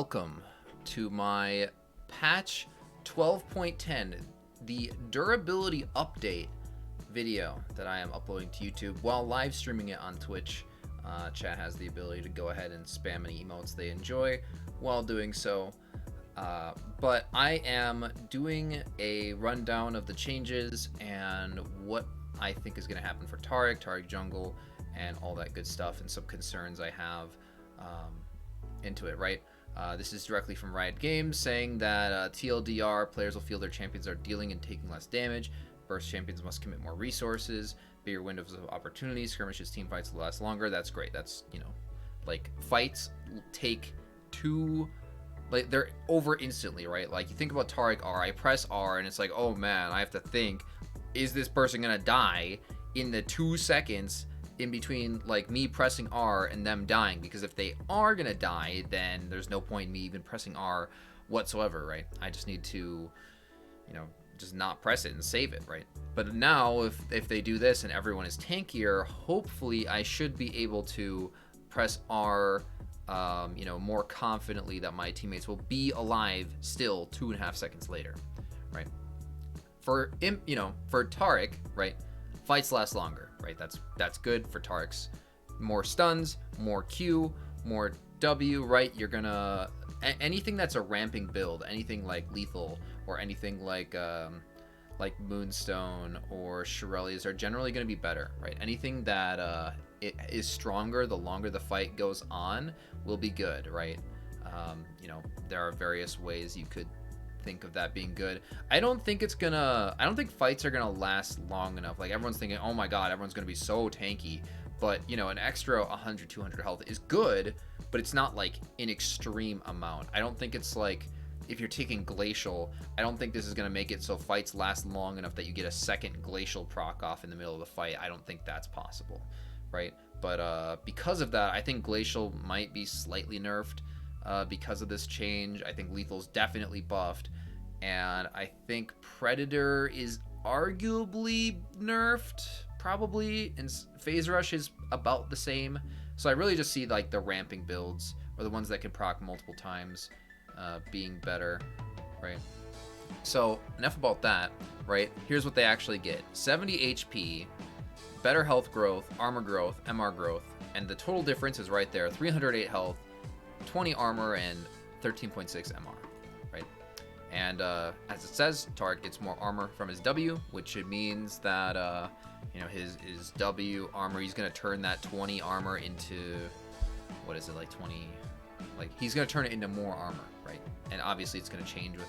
welcome to my patch 12.10, the durability update video that I am uploading to YouTube while live streaming it on Twitch. Chat has the ability to go ahead and spam any emotes they enjoy while doing so. But I am doing a rundown of the changes and what I think is going to happen for Taric Jungle, and all that good stuff, and some concerns I have into it, right? This is directly from Riot Games saying that TLDR, players will feel their champions are dealing and taking less damage. Burst champions must commit more resources. Bigger windows of opportunity. Skirmishes, team fights will last longer. That's great. That's, you know, like, fights take two, like, they're over instantly, right? Like, you think about Taric R, I press R, and it's like, oh man, I have to think, is this person gonna die in the 2 seconds in between, like, me pressing R and them dying? Because if they are gonna die, then there's no point in me even pressing R whatsoever, right? I just need to, you know, just not press it and save it, right? But now if they do this and everyone is tankier, hopefully I should be able to press R, you know, more confidently that my teammates will be alive still 2.5 seconds later, right? For Taric, right, fights last longer, right? That's good for Taric's. More stuns, more Q, more W, right? You're gonna anything that's a ramping build, anything like lethal or anything like Moonstone or Shirelles are generally going to be better, right? Anything that it is stronger the longer the fight goes on will be good, right? You know, there are various ways you could think of that being good. I don't think fights are gonna last long enough. Like, everyone's thinking, oh my god, everyone's gonna be so tanky. But, you know, an extra 100, 200 health is good, but it's not like an extreme amount. I don't think it's like, if you're taking Glacial, I don't think this is gonna make it so fights last long enough that you get a second Glacial proc off in the middle of the fight. I don't think that's possible, right? But because of that, I think Glacial might be slightly nerfed. Because of this change. I think Lethal's definitely buffed, and I think Predator is arguably nerfed, probably, and Phase Rush is about the same. So I really just see, like, the ramping builds, or the ones that can proc multiple times, being better, right? So enough about that, right? Here's what they actually get: 70 HP, better health growth, armor growth, MR growth, and the total difference is right there: 308 health, 20 armor, and 13.6 MR, right? And as it says, Taric gets more armor from his W, which means that you know, his W armor, he's gonna turn that 20 armor into, what is it, like 20, like, he's gonna turn it into more armor, right? And obviously it's gonna change with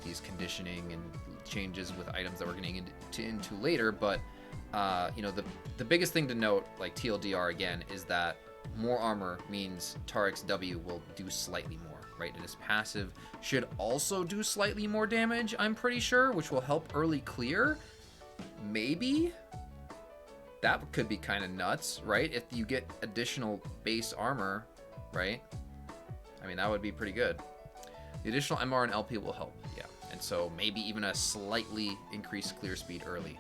these conditioning and changes with items that we're getting into later. But you know, the biggest thing to note, like TLDR again, is that more armor means Taric's W will do slightly more, right? And his passive should also do slightly more damage, I'm pretty sure, which will help early clear. Maybe? That could be kind of nuts, right? If you get additional base armor, right? I mean, that would be pretty good. The additional MR and LP will help, yeah. And so maybe even a slightly increased clear speed early.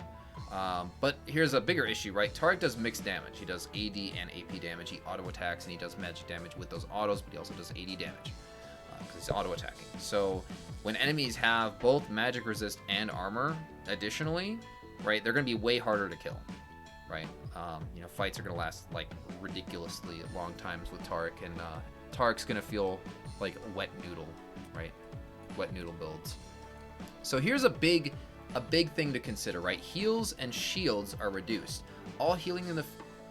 But here's a bigger issue, right? Taric does mixed damage. He does AD and AP damage. He auto attacks and he does magic damage with those autos, but he also does AD damage because he's auto attacking. So when enemies have both magic resist and armor additionally, right, they're going to be way harder to kill, right? You know, fights are going to last like ridiculously long times with Taric, and Taric's going to feel like wet noodle, right? Wet noodle builds. So here's a big thing to consider, right? Heals and shields are reduced. All healing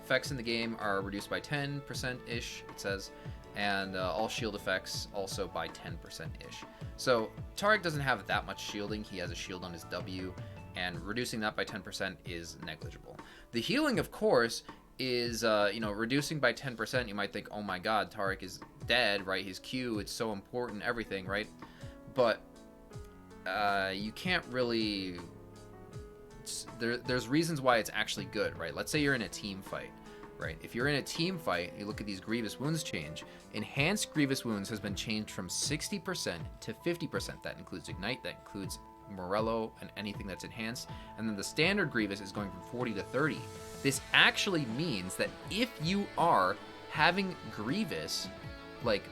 effects in the game are reduced by 10%-ish, it says, and all shield effects also by 10%-ish. So Taric doesn't have that much shielding. He has a shield on his W, and reducing that by 10% is negligible. The healing, of course, is, you know, reducing by 10%. You might think, oh my god, Taric is dead, right? His Q, it's so important, everything, right? But you can't really, there's reasons why it's actually good, right? Let's say you're in a team fight, right? If you're in a team fight, you look at these Grievous Wounds change. Enhanced Grievous Wounds has been changed from 60% to 50%. That includes Ignite, that includes Morello, and anything that's enhanced. And then the standard Grievous is going from 40 to 30. This actually means that if you are having Grievous, like,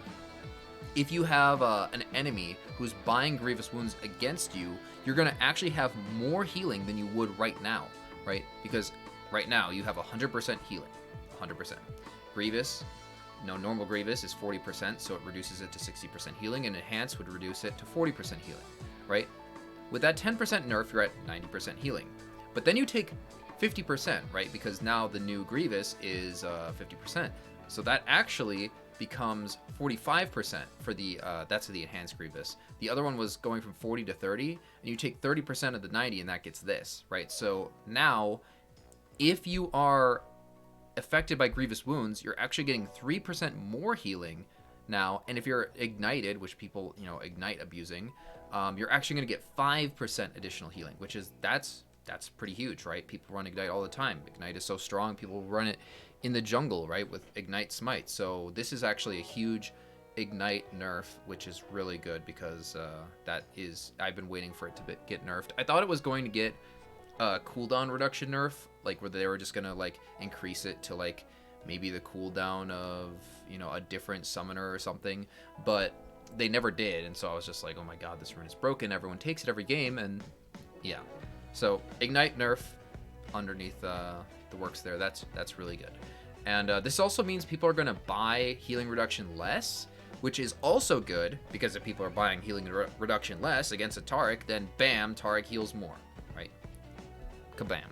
if you have an enemy who's buying Grievous Wounds against you, you're going to actually have more healing than you would right now, right? Because right now you have 100% healing, 100%. Grievous, normal Grievous is 40%, so it reduces it to 60% healing, and Enhanced would reduce it to 40% healing, right? With that 10% nerf, you're at 90% healing. But then you take 50%, right? Because now the new Grievous is 50%. So that actually becomes 45% for the that's the Enhanced Grievous. The other one was going from 40 to 30, and you take 30% of the 90, and that gets this, right? So now, if you are affected by Grievous Wounds, you're actually getting 3% more healing now, and if you're ignited, which people ignite abusing, you're actually going to get 5% additional healing, which is that's pretty huge, right? People run ignite all the time. Ignite is so strong, people run it in the jungle, right, with Ignite Smite. So this is actually a huge Ignite nerf, which is really good, because I've been waiting for it to get nerfed. I thought it was going to get a cooldown reduction nerf, like where they were just gonna like increase it to like maybe the cooldown of a different summoner or something, but they never did. And so I was just like, oh my god, this rune is broken, everyone takes it every game. And yeah, so Ignite nerf underneath the works there, that's really good. And this also means people are going to buy healing reduction less, which is also good, because if people are buying healing reduction less against a Taric, then bam, Taric heals more, right? Kabam.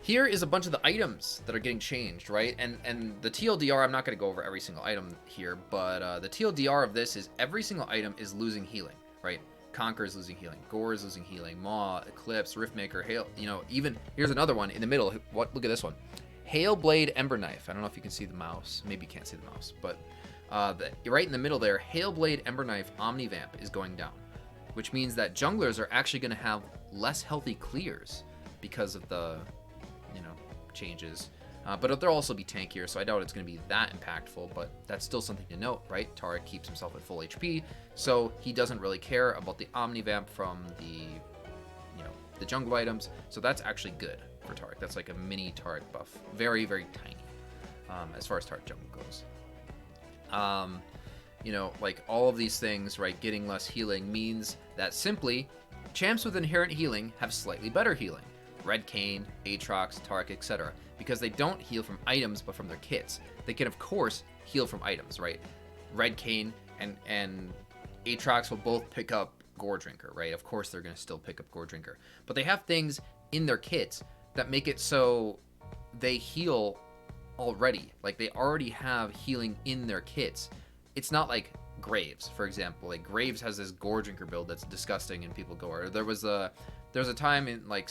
Here is a bunch of the items that are getting changed, right? And the TLDR, I'm not going to go over every single item here, but the TLDR of this is every single item is losing healing, right? Conquer is losing healing, Gore is losing healing, Maw, Eclipse, Riftmaker, Hail, even, here's another one in the middle. Look at this one. Hail Blade Ember Knife. I don't know if you can see the mouse. Maybe you can't see the mouse, but right in the middle there, Hail Blade Ember Knife Omnivamp is going down, which means that junglers are actually going to have less healthy clears because of the, changes. But they'll also be tankier, so I doubt it's going to be that impactful, but that's still something to note, right? Taric keeps himself at full HP, so he doesn't really care about the Omnivamp from the jungle items, so that's actually good for Taric. That's like a mini Taric buff. Very, very tiny, as far as Taric jungle goes. Like all of these things, right, getting less healing means that simply champs with inherent healing have slightly better healing. Red Kayn, Aatrox, Taric, etc. Because they don't heal from items, but from their kits. They can, of course, heal from items, right? Red Kayn and Aatrox will both pick up Gore Drinker, right? Of course, they're going to still pick up Gore Drinker. But they have things in their kits that make it so they heal already. Like, they already have healing in their kits. It's not like Graves, for example. Like, Graves has this Gore Drinker build that's disgusting, and people go, or there was a time in, like,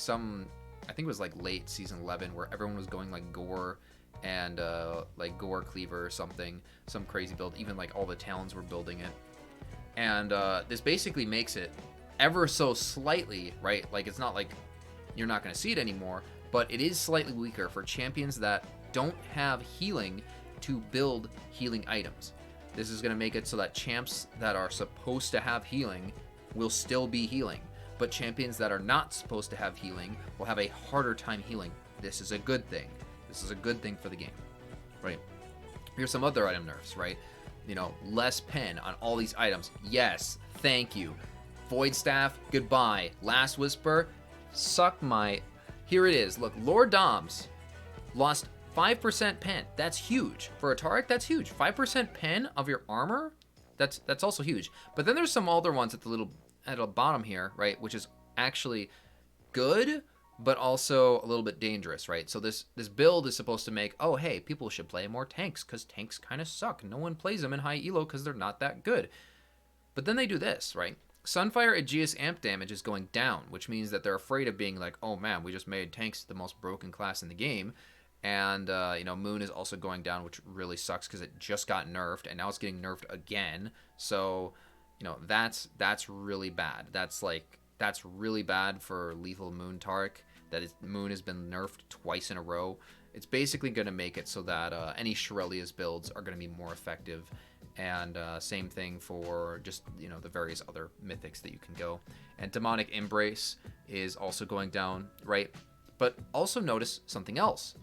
I think it was like late season 11 where everyone was going like Gore and like Gore Cleaver or something, some crazy build. Even like all the Talons were building it. And this basically makes it ever so slightly, right? Like, it's not like you're not going to see it anymore, but it is slightly weaker for champions that don't have healing to build healing items. This is going to make it so that champs that are supposed to have healing will still be healing. But champions that are not supposed to have healing will have a harder time healing. This is a good thing. This is a good thing for the game, right? Here's some other item nerfs, right? Less pen on all these items. Yes, thank you. Void Staff, goodbye. Last Whisper, suck my... Here it is. Look, Lord Doms lost 5% pen. That's huge. For a Taric, that's huge. 5% pen of your armor? That's also huge. But then there's some other ones at the bottom here, right, which is actually good, but also a little bit dangerous, right? So this build is supposed to make, oh, hey, people should play more tanks, because tanks kind of suck. No one plays them in high elo because they're not that good. But then they do this, right? Sunfire Aegis amp damage is going down, which means that they're afraid of being like, oh man, we just made tanks the most broken class in the game. And, Moon is also going down, which really sucks because it just got nerfed, and now it's getting nerfed again. So... that's really bad. That's really bad for lethal Moon Taric. Moon has been nerfed twice in a row. It's basically going to make it so that any Shurelya's builds are going to be more effective. And same thing for just, the various other mythics that you can go. And Demonic Embrace is also going down, right? But also notice something else.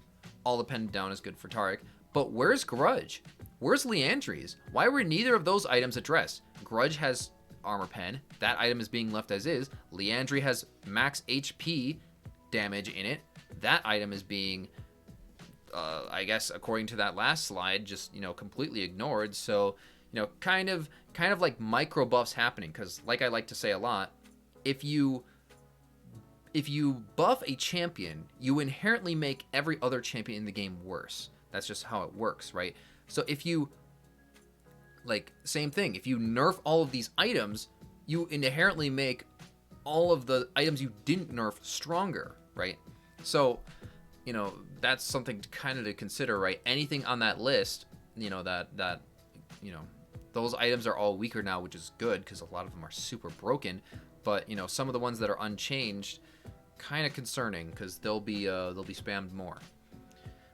All the pen down is good for Taric. But where's Grudge? Where's Leandry's? Why were neither of those items addressed? Grudge has armor pen. That item is being left as is. Liandry has max HP damage in it. That item is being, I guess, according to that last slide, just, you know, completely ignored. So, you know, kind of like micro buffs happening. Because, like I like to say a lot, if you buff a champion, you inherently make every other champion in the game worse. That's just how it works, right? So if you, like, same thing, if you nerf all of these items, you inherently make all of the items you didn't nerf stronger, right? So, you know, that's something kind of to consider, right? Anything on that list, you know, that you know, those items are all weaker now, which is good because a lot of them are super broken. But, you know, some of the ones that are unchanged, kind of concerning because they'll be spammed more,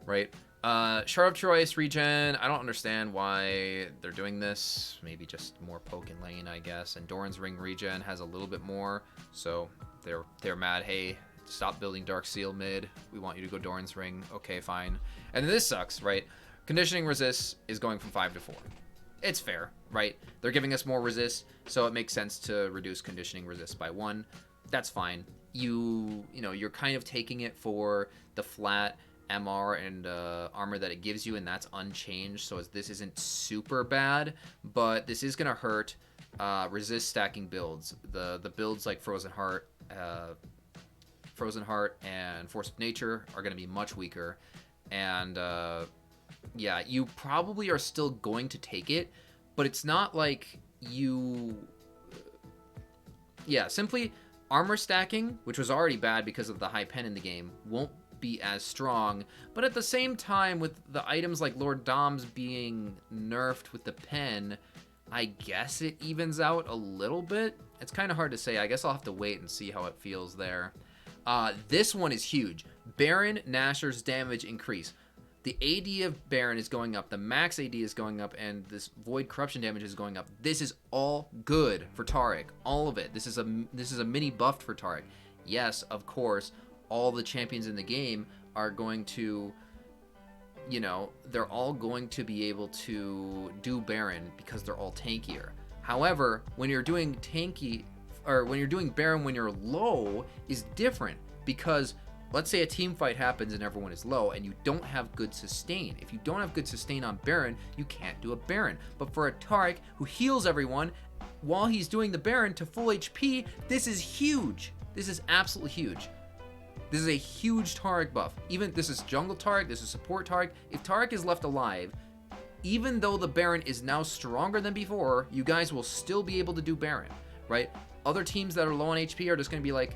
right? Shard of Choice regen, I don't understand why they're doing this. Maybe just more poke and lane, I guess. And Doran's Ring regen has a little bit more, so they're mad. Hey, stop building Dark Seal mid. We want you to go Doran's Ring. Okay, fine. And then this sucks, right? Conditioning resist is going from 5 to 4. It's fair, right? They're giving us more resist, so it makes sense to reduce conditioning resist by 1. That's fine. You know, you're kind of taking it for the flat MR and armor that it gives you, and that's unchanged, so this isn't super bad, but this is gonna hurt resist stacking builds. The builds like Frozen Heart and Force of Nature are gonna be much weaker, and yeah, you probably are still going to take it, but it's not like you, yeah, simply armor stacking, which was already bad because of the high pen in the game, won't be as strong. But at the same time, with the items like Lord Dom's being nerfed with the pen, I guess it evens out a little bit. It's kind of hard to say. I guess I'll have to wait and see how it feels there. This one is huge. Baron Nashor's damage increase. The AD of Baron is going up, the max AD is going up, and this Void Corruption damage is going up. This is all good for Taric. All of it. This is a mini buff for Taric. Yes, of course, all the champions in the game are going to, you know, they're all going to be able to do Baron because they're all tankier. However, when you're doing tanky, or when you're doing Baron when you're low, is different because let's say a team fight happens and everyone is low and you don't have good sustain. If you don't have good sustain on Baron, you can't do a Baron. But for a Taric who heals everyone while he's doing the Baron to full HP, this is huge. This is absolutely huge. This is a huge Taric buff. Even this is jungle Taric, this is support Taric. If Taric is left alive, even though the Baron is now stronger than before, you guys will still be able to do Baron, right? Other teams that are low on HP are just going to be like,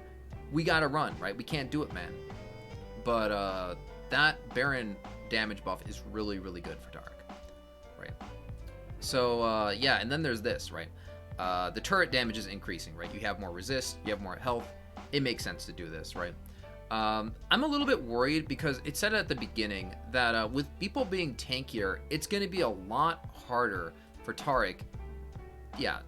we gotta run, right? We can't do it, man. But that Baron damage buff is really, really good for Taric, right? So yeah, and then there's this, right? The turret damage is increasing, right? You have more resist, you have more health. It makes sense to do this, right? I'm a little bit worried because it said at the beginning that with people being tankier, it's going to be a lot harder for Taric. Yeah,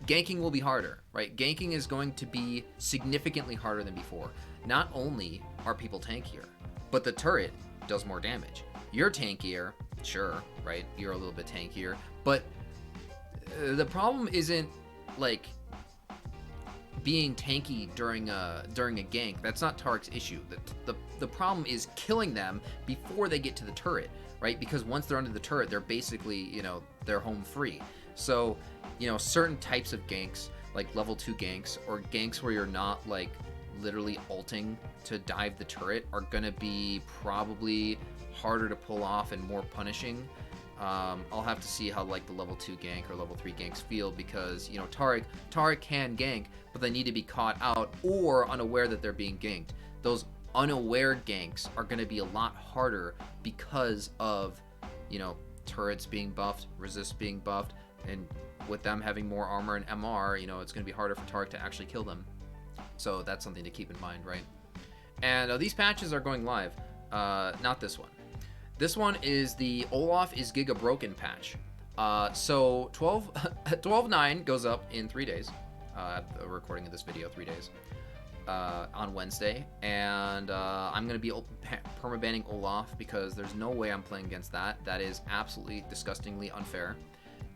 ganking will be harder, right? Ganking is going to be significantly harder than before. Not only are people tankier, but the turret does more damage. You're tankier, sure, right? You're a little bit tankier, but the problem isn't like being tanky during a gank. That's not Taric's issue. The problem is killing them before they get to the turret, right? Because once they're under the turret, they're basically, you know, they're home free. So, you know, certain types of ganks, like level 2 ganks, or ganks where you're not like literally ulting to dive the turret, are gonna be probably harder to pull off and more punishing. I'll have to see how like the level 2 gank or level 3 ganks feel, because, you know, Taric can gank, but they need to be caught out or unaware that they're being ganked. Those unaware ganks are going to be a lot harder because of, you know, turrets being buffed, resist being buffed, and with them having more armor and MR, you know, it's going to be harder for Taric to actually kill them. So that's something to keep in mind, right? And these patches are going live. Not this one. This one is the Olaf is Giga Broken patch. So 12.9 goes up in 3 days. The recording of this video, 3 days. on Wednesday, and I'm gonna be permabanning Olaf because there's no way I'm playing against that. That is absolutely disgustingly unfair.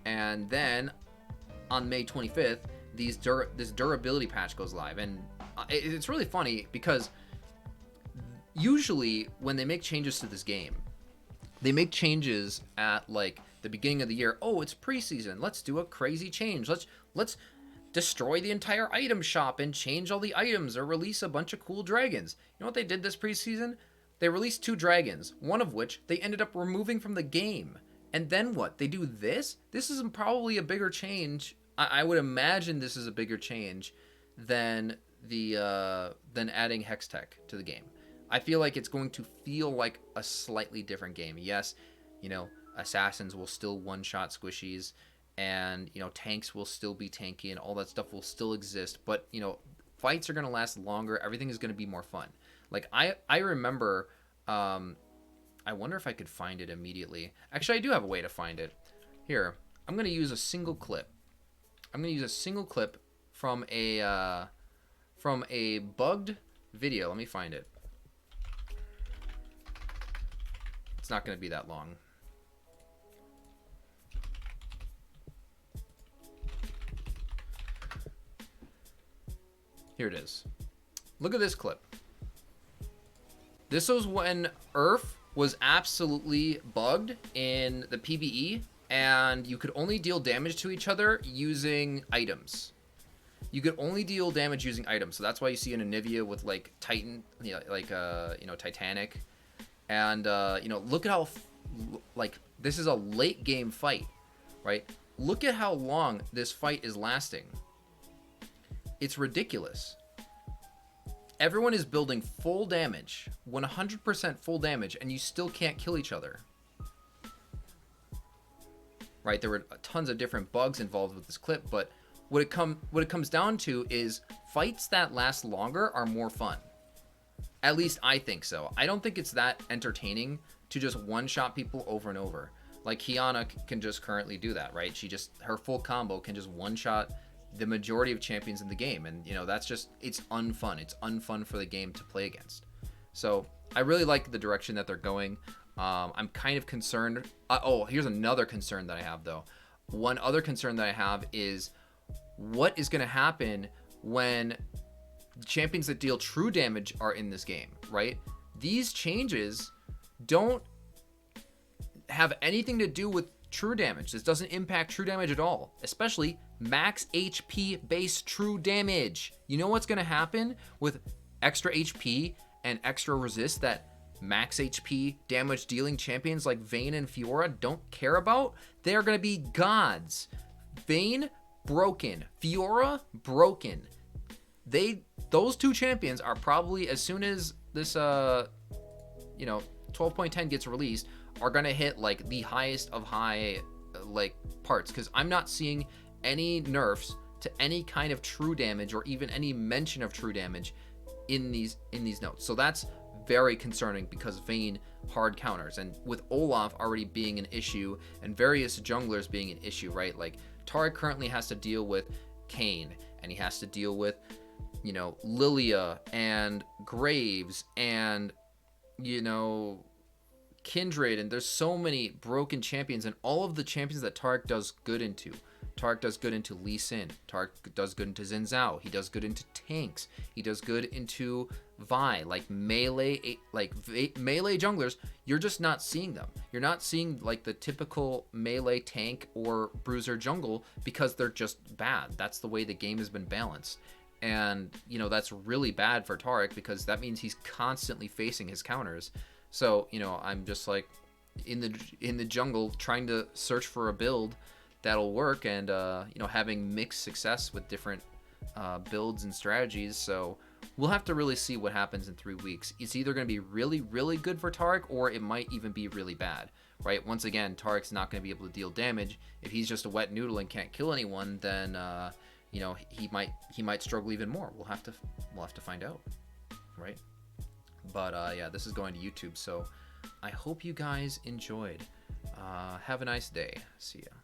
And then on May 25th, this durability patch goes live, and it's really funny because usually when they make changes to this game, they make changes at like the beginning of the year. Oh, it's preseason. Let's do a crazy change. Let's destroy the entire item shop and change all the items or release a bunch of cool dragons. You know what they did this preseason? They released 2 dragons, one of which they ended up removing from the game. And then what? They do this? This is probably a bigger change. I would imagine this is a bigger change than than adding Hex Tech to the game. I feel like it's going to feel like a slightly different game. Yes, you know, assassins will still one-shot squishies, and, you know, tanks will still be tanky, and all that stuff will still exist, but, you know, fights are going to last longer. Everything is going to be more fun. Like, I remember, I wonder if I could find it immediately. Actually, I do have a way to find it. Here, I'm going to use a single clip. I'm going to use a single clip from a bugged video. Let me find it. It's not going to be that long. Here it is. Look at this clip. This was when Earth was absolutely bugged in the PvE, and you could only deal damage to each other using items. You could only deal damage using items, so that's why you see an Anivia with like Titan, you know, like you know, Titanic, and you know, look at how like this is a late game fight, right? Look at how long this fight is lasting. It's ridiculous. Everyone is building full damage, 100% full damage, and you still can't kill each other. Right? There were tons of different bugs involved with this clip, but what it comes down to is fights that last longer are more fun. At least I think so. I don't think it's that entertaining to just one-shot people over and over. Like Kiana can just currently do that, right? Her full combo can just one-shot the majority of champions in the game, and you know, that's just, it's unfun. It's unfun for the game to play against. So I really like the direction that they're going. I'm kind of concerned. Oh, here's another concern that I have though. One other concern that I have is what is going to happen when champions that deal true damage are in this game, right? These changes don't have anything to do with true damage. This doesn't impact true damage at all, especially max HP based true damage. You know what's going to happen with extra HP and extra resist that max HP damage dealing champions like Vayne and Fiora don't care about? They're going to be gods. Vayne, broken. Fiora, broken. Those 2 champions are probably, as soon as this you know, 12.10 gets released, are gonna hit like the highest of high like parts, because I'm not seeing any nerfs to any kind of true damage or even any mention of true damage in these notes. So that's very concerning because Vayne hard counters, and with Olaf already being an issue and various junglers being an issue, right? Like Taric currently has to deal with Kayn, and he has to deal with, you know, Lilia and Graves and, you know, Kindred, and there's so many broken champions, and all of the champions that Taric does good into. Taric does good into Lee Sin. Taric does good into Xin Zhao. He does good into tanks. He does good into Vi, like melee junglers. You're just not seeing them. You're not seeing like the typical melee tank or bruiser jungle because they're just bad. That's the way the game has been balanced. And, you know, that's really bad for Taric because that means he's constantly facing his counters. So, you know, I'm just like in the jungle trying to search for a build that'll work, and you know, having mixed success with different builds and strategies. So we'll have to really see what happens in 3 weeks. It's either going to be really, really good for Taric, or it might even be really bad, right? Once again, Taric's not going to be able to deal damage. If he's just a wet noodle and can't kill anyone, then you know, he might struggle even more. We'll have to find out, right? But yeah, this is going to YouTube, so I hope you guys enjoyed. Have a nice day. See ya.